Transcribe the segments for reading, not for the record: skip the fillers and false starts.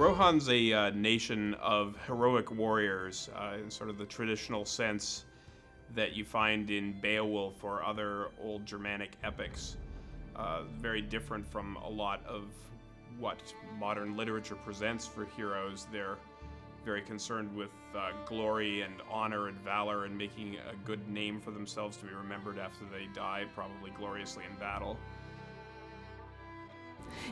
Rohan's a nation of heroic warriors in sort of the traditional sense that you find in Beowulf or other old Germanic epics. Very different from a lot of what modern literature presents for heroes. They're very concerned with glory and honor and valor and making a good name for themselves to be remembered after they die, probably gloriously in battle.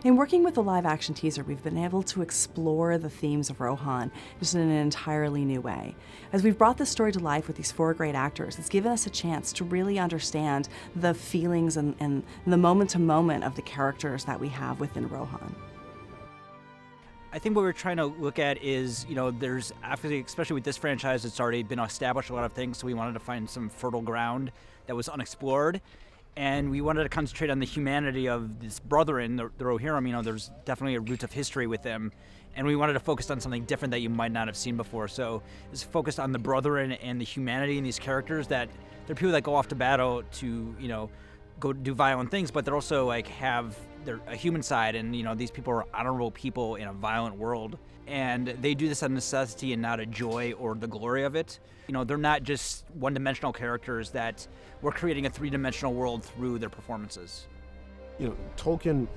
In working with the live-action teaser, we've been able to explore the themes of Rohan just in an entirely new way. As we've brought this story to life with these 4 great actors, it's given us a chance to really understand the feelings and the moment-to-moment of the characters that we have within Rohan. I think what we're trying to look at is, there's, especially with this franchise, it's already been established a lot of things, so we wanted to find some fertile ground that was unexplored. And we wanted to concentrate on the humanity of this brethren, the Rohirrim. There's definitely a root of history with them. And we wanted to focus on something different that you might not have seen before. So it's focused on the brethren and the humanity in these characters, that they're people that go off to battle to, go do violent things, but they're also have a human side, and these people are honorable people in a violent world. And they do this out of necessity and not a joy or the glory of it. They're not just one-dimensional characters, that we're creating a 3-dimensional world through their performances. Tolkien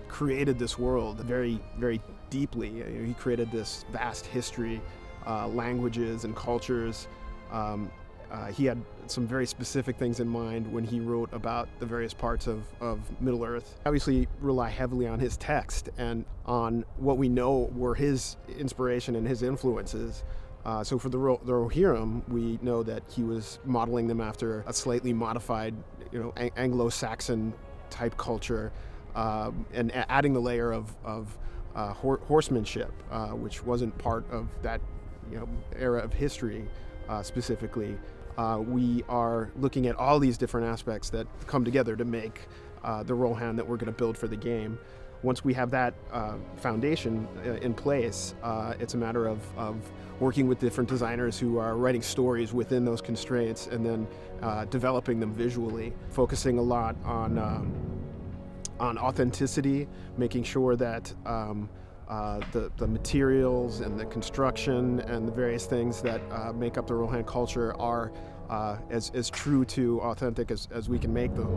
created this world very, very deeply. He created this vast history, languages and cultures. He had some very specific things in mind when he wrote about the various parts of Middle-earth. Obviously rely heavily on his text and on what we know were his inspiration and his influences. So for the Rohirrim, we know that he was modeling them after a slightly modified, Anglo-Saxon type culture, and adding the layer of horsemanship, which wasn't part of that, era of history specifically. We are looking at all these different aspects that come together to make the Rohan that we're going to build for the game. Once we have that foundation in place, it's a matter of working with different designers who are writing stories within those constraints, and then developing them visually, focusing a lot on authenticity, making sure that the materials and the construction and the various things that make up the Rohan culture are as true to authentic as we can make them.